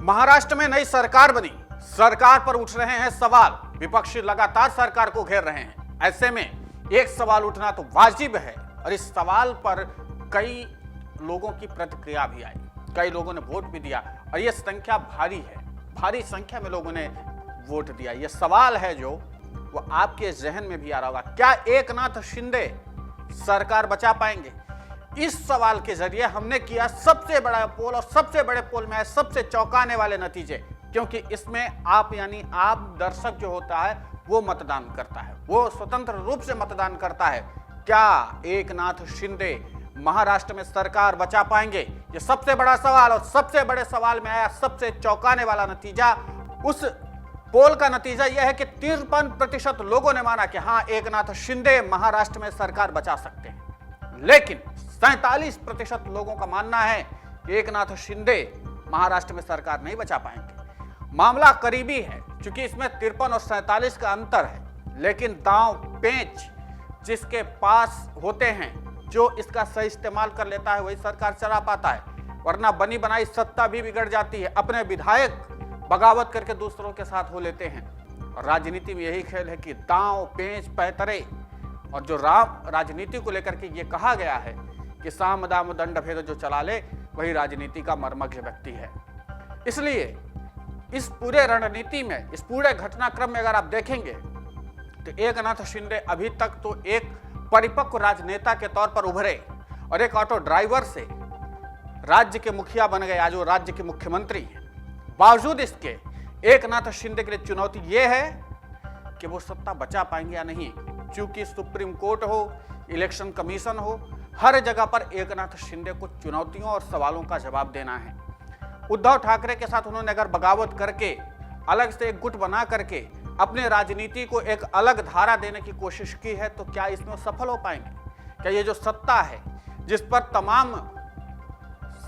महाराष्ट्र में नई सरकार बनी, सरकार पर उठ रहे हैं सवाल, विपक्षी लगातार सरकार को घेर रहे हैं। ऐसे में एक सवाल उठना तो वाजिब है और इस सवाल पर कई लोगों की प्रतिक्रिया भी आई, कई लोगों ने वोट भी दिया और यह संख्या भारी है, भारी संख्या में लोगों ने वोट दिया। यह सवाल है जो वो आपके जहन में भी आ रहा होगा, क्या एकनाथ शिंदे सरकार बचा पाएंगे? इस सवाल के जरिए हमने किया सबसे बड़ा पोल और सबसे बड़े पोल में आए सबसे चौंकाने वाले नतीजे, क्योंकि इसमें आप यानी आप दर्शक जो होता है वो मतदान करता है, वो स्वतंत्र रूप से मतदान करता है। क्या एकनाथ शिंदे महाराष्ट्र में सरकार बचा पाएंगे? ये सबसे बड़ा सवाल और सबसे बड़े सवाल में आया सबसे चौंकाने वाला नतीजा। उस पोल का नतीजा यह है कि 53% लोगों ने माना कि हाँ, एकनाथ शिंदे महाराष्ट्र में सरकार बचा सकते हैं, लेकिन 47% लोगों का मानना है कि एकनाथ शिंदे महाराष्ट्र में सरकार नहीं बचा पाएंगे। मामला करीबी है क्योंकि इसमें 53 और 47 का अंतर है, लेकिन दांव पेंच जिसके पास होते हैं, जो इसका सही इस्तेमाल कर लेता है, वही सरकार चला पाता है, वरना बनी बनाई सत्ता भी बिगड़ जाती है। अपने विधायक बगावत करके दूसरों के साथ हो लेते हैं और राजनीति में यही खेल है कि दांव पेंच पैतरे। और जो राजनीति को लेकर के ये कहा गया है कि साम दाम दंड भेद जो चला ले वही राजनीति का मर्मज्ञ व्यक्ति है। इसलिए इस पूरे रणनीति में, इस पूरे घटनाक्रम में अगर आप देखेंगे तो एकनाथ शिंदे अभी तक तो एक परिपक्व राजनेता के तौर पर उभरे और एक ऑटो ड्राइवर से राज्य के मुखिया बन गए, आज वो राज्य के मुख्यमंत्री हैं। बावजूद इसके एकनाथ शिंदे के लिए चुनौती ये है कि वो सत्ता बचा पाएंगे या नहीं, क्योंकि सुप्रीम कोर्ट हो, इलेक्शन कमीशन हो, हर जगह पर एकनाथ शिंदे को चुनौतियों और सवालों का जवाब देना है। उद्धव ठाकरे के साथ उन्होंने अगर बगावत करके अलग से एक गुट बना करके अपने राजनीति को एक अलग धारा देने की कोशिश की है, तो क्या इसमें सफल हो पाएंगे? क्या ये जो सत्ता है जिस पर तमाम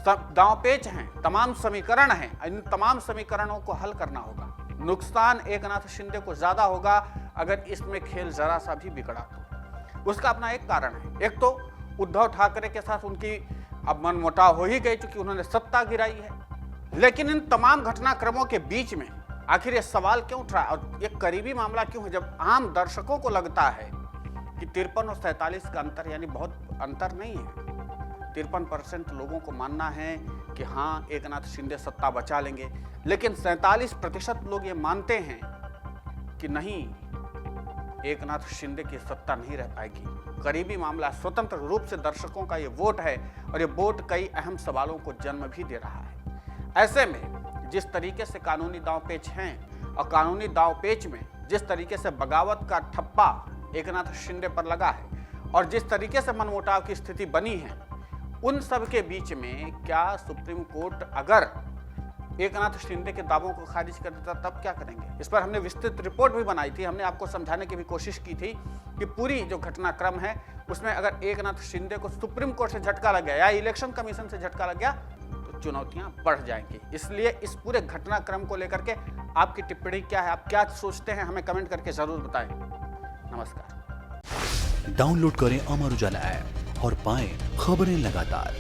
दांवपेच हैं, तमाम समीकरण हैं, इन तमाम समीकरणों को हल करना होगा। नुकसान एकनाथ शिंदे को ज्यादा होगा अगर इसमें खेल जरा सा भी बिगड़ा तो। उसका अपना एक कारण है, एक तो उद्धव ठाकरे के साथ उनकी अब मनमुटाव हो ही गई क्योंकि उन्होंने सत्ता गिराई है। लेकिन इन तमाम घटनाक्रमों के बीच में आखिर ये सवाल क्यों उठ रहा है और ये करीबी मामला क्यों है, जब आम दर्शकों को लगता है कि 53 और 47 का अंतर यानी बहुत अंतर नहीं है। 53% लोगों को मानना है कि हाँ, एकनाथ शिंदे सत्ता बचा लेंगे, लेकिन 47% लोग ये मानते हैं कि नहीं, एकनाथ शिंदे की सत्ता नहीं रह पाएगी। करीबी मामला, स्वतंत्र रूप से दर्शकों का ये वोट है और ये वोट कई अहम सवालों को जन्म भी दे रहा है। ऐसे में जिस तरीके से कानूनी दांवपेच हैं और कानूनी दांवपेच में जिस तरीके से बगावत का ठप्पा एकनाथ शिंदे पर लगा है और जिस तरीके से मनमुटाव की स्थिति बनी है, उन सब के बीच में क्या सुप्रीम कोर्ट अगर एकनाथ शिंदे के दावों को खारिज कर देता तब क्या करेंगे? इस पर हमने विस्तृत रिपोर्ट भी बनाई थी। हमने आपको समझाने की भी कोशिश की थी कि पूरी जो घटनाक्रम है उसमें अगर एकनाथ शिंदे को सुप्रीम कोर्ट से झटका लग गया या इलेक्शन कमीशन से झटका लग गया तो चुनौतियां बढ़ जाएंगी। इसलिए इस पूरे घटनाक्रम को लेकर के आपकी टिप्पणी क्या है, आप क्या सोचते हैं, हमें कमेंट करके जरूर बताएं। नमस्कार। डाउनलोड करें अमर उजाला ऐप और पाएं खबरें लगातार।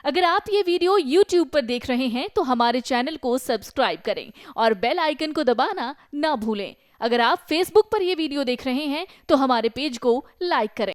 अगर आप ये वीडियो YouTube पर देख रहे हैं तो हमारे चैनल को सब्सक्राइब करें और बेल आइकन को दबाना ना भूलें। अगर आप Facebook पर ये वीडियो देख रहे हैं तो हमारे पेज को लाइक करें।